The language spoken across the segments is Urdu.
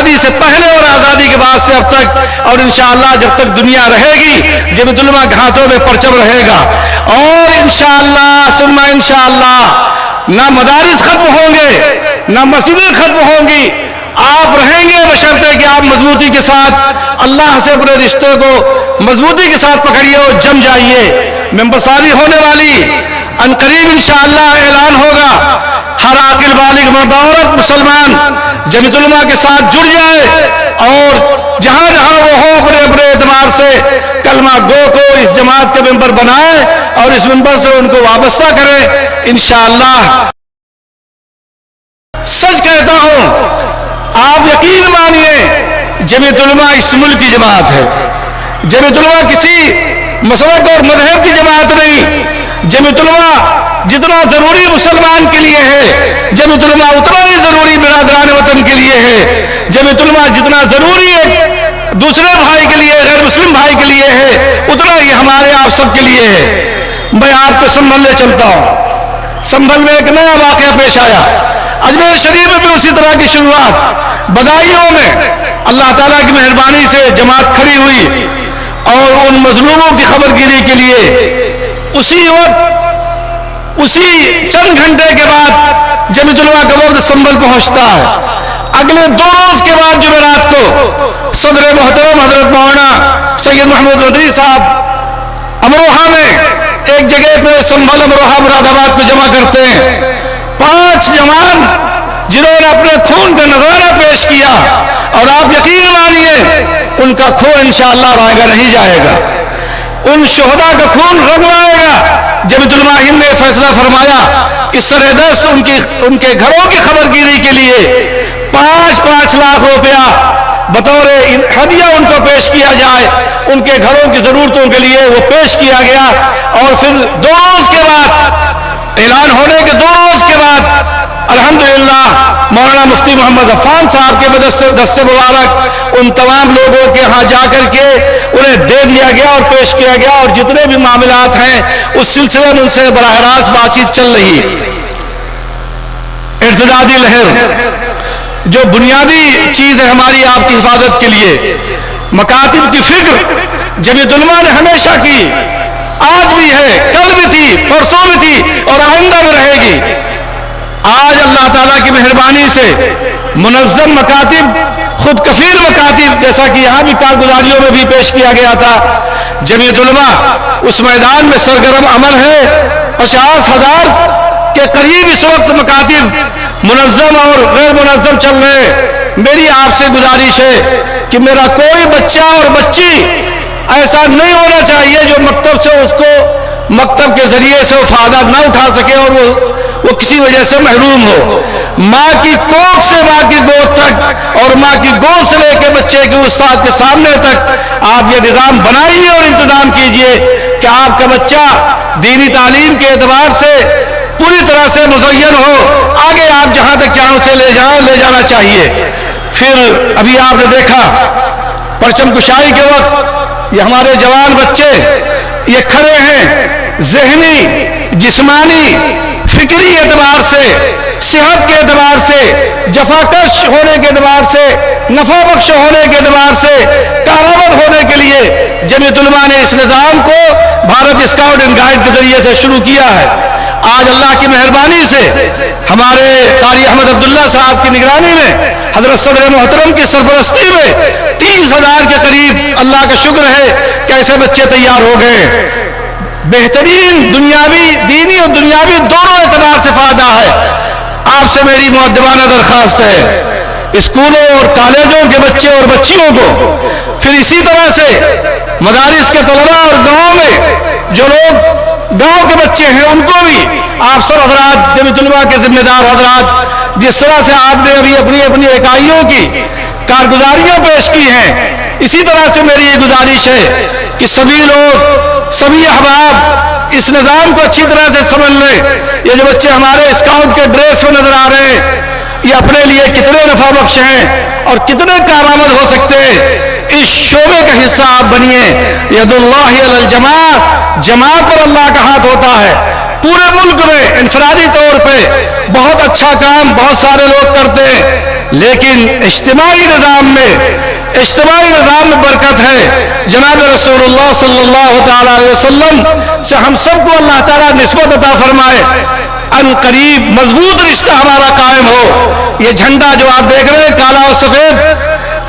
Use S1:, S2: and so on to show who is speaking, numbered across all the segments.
S1: آزادی سے پہلے اور آزادی کے بعد سے اب تک، اور انشاءاللہ جب تک دنیا رہے گی جمعیت علماء کے ہاتھوں میں پرچم رہے گا. اور انشاءاللہ ثم انشاءاللہ نہ مدارس ختم ہوں گے نہ مسجدیں ختم ہوں گی. آپ رہیں گے بشرطے کہ آپ مضبوطی کے ساتھ اللہ سے اپنے رشتے کو مضبوطی کے ساتھ پکڑیے اور جم جائیے. ممبر سازی ہونے والی ان قریب انشاءاللہ اعلان ہوگا. ہر عاقل بالغ مرد عورت مسلمان جمعیت علماء کے ساتھ جڑ جائے اور جہاں جہاں وہ ہو اپنے اپنے اعتبار سے کلمہ گو کو اس جماعت کے ممبر بنائے اور اس ممبر سے ان کو وابستہ کرے. انشاءاللہ سچ کہتا ہوں، آپ یقین مانیے جمعیت علماء اس ملک کی جماعت ہے. جمعیت علماء کسی مسلک اور مذہب کی جماعت نہیں. جمعیت علماء جتنا ضروری مسلمان کے لیے ہے، جمعیت علماء اتنا ہی ضروری برادران وطن کے لیے ہے. جمعیت علماء جتنا ضروری ہے دوسرے بھائی کے لیے، غیر مسلم بھائی کے لیے ہے، اتنا ہی ہمارے آپ سب کے لیے ہے. میں آپ کو سنبھل لے چلتا ہوں. سنبھل میں ایک نیا واقعہ پیش آیا. اجمیر شریف میں بھی اسی طرح کی شروعات. بدایوں میں اللہ تعالیٰ کی مہربانی سے جماعت کھڑی ہوئی اور ان مظلوموں کی خبر گیری کے لیے اسی وقت، اسی چند گھنٹے کے بعد جمعیت علماء کا وفد سنبھل پہنچتا ہے. اگلے 2 روز کے بعد جمعرات کو صدر محترم حضرت مولانا سید محمود مدنی صاحب امروہہ میں ایک جگہ پہ سنبھل امروہہ مراد آباد کو جمع کرتے ہیں. 5 جوان جنہوں نے اپنے خون کا نظارہ پیش کیا، اور آپ یقین مانیے ان کا خون انشاءاللہ رائگا نہیں جائے گا. ان شہداء کا خون رنگوائے گا. جمعیت علماء ہند نے فیصلہ فرمایا کہ سرحدست ان کے گھروں کی خبر گیری کے لیے 5 لاکھ روپیہ بطور ہدیہ ان کو پیش کیا جائے. ان کے گھروں کی ضرورتوں کے لیے وہ پیش کیا گیا. اور پھر 2 روز کے بعد، اعلان ہونے کے 2 روز کے بعد الحمدللہ مولانا مفتی محمد عفان صاحب کے دست مبارک ان تمام لوگوں کے ہاں جا کر کے انہیں دے دیا گیا اور پیش کیا گیا. اور جتنے بھی معاملات ہیں اس سلسلے میں ان سے براہ راست بات چیت چل رہی ہے. ارتدادی لہر جو بنیادی چیز ہے ہماری آپ کی حفاظت کے لیے، مکاتب کی فکر جمعیت علماء نے ہمیشہ کی، آج بھی ہے، کل بھی تھی، پرسوں بھی تھی اور آئندہ بھی رہے گی. آج اللہ تعالیٰ کی مہربانی سے منظم مکاتب، خود کفیل مکاتب، جیسا کہ یہاں بھی کارگزاریوں میں بھی پیش کیا گیا تھا، جمعیت علماء اس میدان میں سرگرم عمل ہے. 50,000 کے قریب اس وقت مکاتب منظم اور غیر منظم چل رہے. میری آپ سے گزارش ہے کہ میرا کوئی بچہ اور بچی ایسا نہیں ہونا چاہیے جو مکتب سے اس کو مکتب کے ذریعے سے وہ فائدہ نہ اٹھا سکے اور وہ کسی وجہ سے محروم ہو. ماں کی کوکھ سے ماں کی گود تک اور ماں کی گود سے لے کے بچے کے استاد کے سامنے تک آپ یہ نظام بنائیے اور انتظام کیجئے کہ آپ کا بچہ دینی تعلیم کے اعتبار سے پوری طرح سے مزین ہو. آگے آپ جہاں تک چاہو سے لے جانا چاہیے. پھر ابھی آپ نے دیکھا پرچم کشائی کے وقت یہ ہمارے جوان بچے یہ کھڑے ہیں، ذہنی، جسمانی، فکری اعتبار سے، صحت کے اعتبار سے، جفاکش ہونے کے اعتبار سے، نفع بخش ہونے کے اعتبار سے، کارآمد ہونے کے لیے جمعیت علماء نے اس نظام کو بھارت اسکاؤٹ اینڈ گائیڈ کے ذریعے سے شروع کیا ہے. آج اللہ کی مہربانی سے ہمارے قاری احمد عبداللہ صاحب کی نگرانی میں، حضرت صدر محترم کی سرپرستی میں 30,000 کے قریب اللہ کا شکر ہے کہ ایسے بچے تیار ہو گئے. بہترین دنیاوی، دینی اور دنیاوی دونوں اعتبار سے فائدہ ہے. آپ سے میری مؤدبانہ درخواست ہے اسکولوں اور کالجوں کے بچے اور بچیوں کو، پھر اسی طرح سے مدارس کے طلباء اور گاؤں میں جو لوگ گاؤں کے بچے ہیں ان کو بھی آپ سب حضرات جمعیت علماء کے ذمہ دار حضرات، جس طرح سے آپ نے ابھی اپنی اپنی اکائیوں کی کارگزاریاں پیش کی ہیں، اسی طرح سے میری یہ گزارش ہے کہ سبھی لوگ، سبھی احباب اس نظام کو اچھی طرح سے سمجھ لیں. یہ جو بچے ہمارے اسکاؤٹ کے ڈریس میں نظر آ رہے ہیں، یہ اپنے لیے کتنے نفع بخش ہیں اور کتنے کارآمد ہو سکتے ہیں، اس شعبے کا حصہ آپ بنیے۔ ید اللہ علی الجماع، جماعت پر اللہ کا ہاتھ ہوتا ہے۔ پورے ملک میں انفرادی طور پہ بہت اچھا کام بہت سارے لوگ کرتے ہیں، لیکن اجتماعی نظام میں برکت ہے۔ جناب رسول اللہ صلی اللہ تعالیٰ علیہ وسلم سے ہم سب کو اللہ تعالیٰ نسبت عطا فرمائے، ان قریب مضبوط رشتہ ہمارا قائم ہو۔ یہ جھنڈا جو آپ دیکھ رہے ہیں کالا اور سفید،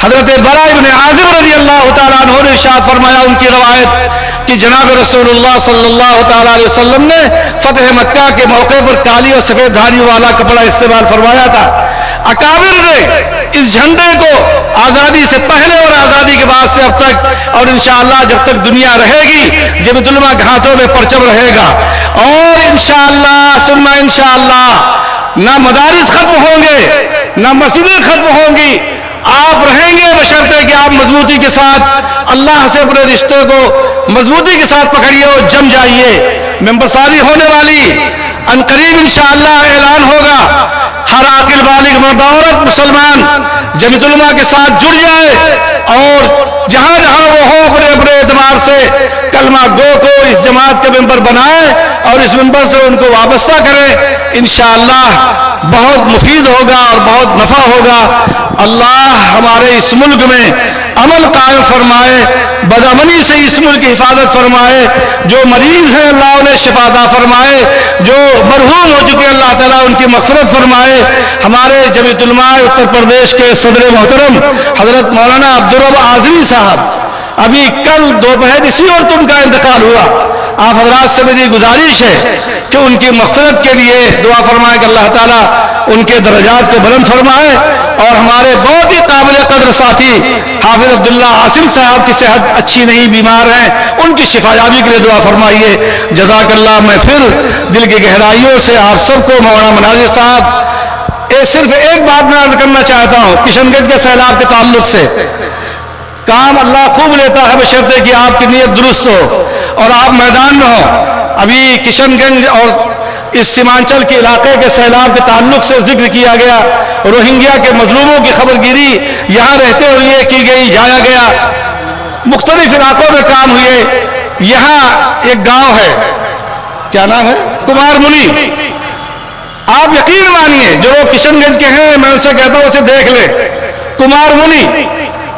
S1: حضرت براء ابن عازب رضی اللہ تعالیٰ عنہ نے ارشاد فرمایا، ان کی روایت کہ جناب رسول اللہ صلی اللہ تعالیٰ علیہ وسلم نے فتح مکہ کے موقع پر کالی اور سفید دھاریوں والا کپڑا استعمال فرمایا تھا۔ اکابر نے اس جھنڈے کو آزادی سے پہلے اور آزادی کے بعد سے اب تک اور انشاءاللہ جب تک دنیا رہے گی جمعیت علماء کے ہاتھوں میں پرچم رہے گا، اور انشاءاللہ ثم انشاءاللہ نہ مدارس ختم ہوں گے نہ مسجدیں ختم ہوں گی، آپ رہیں گے بشرطے کہ آپ مضبوطی کے ساتھ اللہ سے اپنے رشتے کو مضبوطی کے ساتھ پکڑیے اور جم جائیے۔ ممبر سازی ہونے والی ان قریب انشاءاللہ اعلان ہوگا، ہر عاقل بالغ مرد عورت مسلمان جمعیت علماء کے ساتھ جڑ جائے اور جہاں جہاں وہ ہو اپنے اپنے اعتبار سے کلمہ گو کو اس جماعت کے ممبر بنائے اور اس ممبر سے ان کو وابستہ کرے۔ انشاءاللہ بہت مفید ہوگا اور بہت نفع ہوگا۔ اللہ ہمارے اس ملک میں امن قائم فرمائے، بدامنی سے اس ملک کی حفاظت فرمائے، جو مریض ہیں اللہ انہیں شفا عطا فرمائے، جو مرحوم ہو چکے اللہ تعالیٰ ان کی مغفرت فرمائے۔ ہمارے جمعیت علماء اتر پردیش کے صدر محترم حضرت مولانا عبدالرب اعظمی صاحب، ابھی کل دوپہر اسی وقت ان کا انتقال ہوا۔ آپ حضرات سے میری گزارش ہے کہ ان کی مغفرت کے لیے دعا فرمائے کہ اللہ تعالیٰ ان کے درجات کو بلند فرمائے، اور ہمارے بہت ہی قابل قدر ساتھی حافظ عبداللہ عاصم صاحب کی صحت اچھی نہیں، بیمار ہیں، ان کی شفا یابی کے لیے دعا فرمائیے۔ جزاک اللہ۔ میں پھر دل کی گہرائیوں سے آپ سب کو مولانا مناظر صاحب صرف ایک بات میں عرض کرنا چاہتا ہوں کشن گنج کے سیلاب کے تعلق سے۔ کام اللہ خوب لیتا ہے بشرطے کہ آپ کی نیت درست ہو اور آپ میدان میں ہو۔ ابھی کشن گنج اور اس سیمانچل کے علاقے کے سیلاب کے تعلق سے ذکر کیا گیا، روہنگیا کے مظلوموں کی خبر گیری یہاں رہتے ہوئے کی گئی، جایا گیا، مختلف علاقوں میں کام ہوئے۔ یہاں ایک گاؤں ہے، کیا نام ہے؟ کمار منی۔ آپ یقین مانیے جو لوگ کشن گنج کے ہیں میں ان سے کہتا ہوں اسے دیکھ لیں، کمار منی،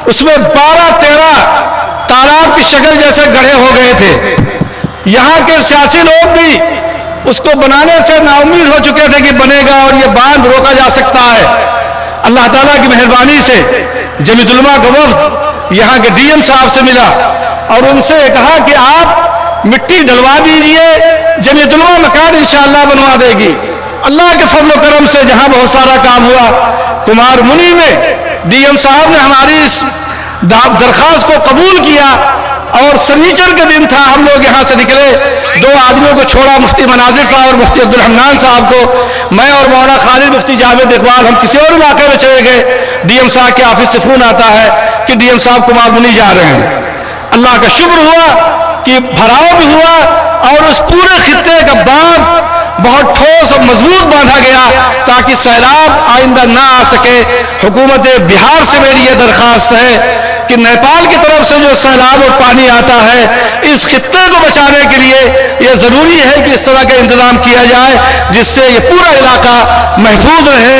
S1: اس میں 12-13 تالاب کی شکل جیسے گڑھے ہو گئے تھے۔ یہاں کے سیاسی لوگ بھی اس کو بنانے سے نا امید ہو چکے تھے کہ بنے گا اور یہ باندھ روکا جا سکتا ہے۔ اللہ تعالیٰ کی مہربانی سے جمعیت علماء کا وفد یہاں کے ڈی ایم صاحب سے ملا اور ان سے کہا کہ آپ مٹی ڈلوا دیجئے، جمعیت علماء مکان انشاءاللہ بنوا دے گی۔ اللہ کے فضل و کرم سے جہاں بہت سارا کام ہوا، کمار منی میں ڈی ایم صاحب نے ہماری اس درخواست کو قبول کیا، اور سنیچر کے دن تھا، ہم لوگ یہاں سے نکلے، 2 آدمیوں کو چھوڑا، مفتی مناظر صاحب اور مفتی عبدالحنان صاحب کو، میں اور مولانا خالد مفتی جاوید اقبال ہم کسی اور علاقے میں چلے گئے۔ ڈی ایم صاحب کے آفس سے فون آتا ہے کہ ڈی ایم صاحب کمار منی جا رہے ہیں۔ اللہ کا شکر ہوا کہ بھراؤ بھی ہوا اور اس پورے خطے کا باندھ بہت ٹھوس اور مضبوط باندھا گیا تاکہ سیلاب آئندہ نہ آ سکے۔ حکومت بہار سے میری یہ درخواست ہے کہ نیپال کی طرف سے جو سیلاب اور پانی آتا ہے، اس خطے کو بچانے کے لیے یہ ضروری ہے کہ اس طرح کا انتظام کیا جائے جس سے یہ پورا علاقہ محفوظ رہے،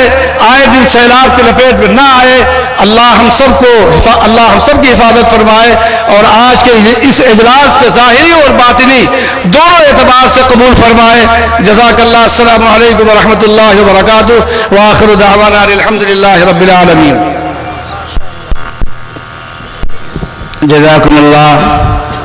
S1: آئے دن سیلاب کی لپیٹ میں نہ آئے۔ اللہ ہم سب کی حفاظت فرمائے اور آج کے اس اجلاس کے ظاہری اور باطنی دونوں اعتبار سے قبول فرمائے۔ جزاک اللہ۔ السلام علیکم ورحمۃ اللہ وبرکاتہ، وآخر دعوانا الحمدللہ رب العالمین۔
S2: جزاکم اللہ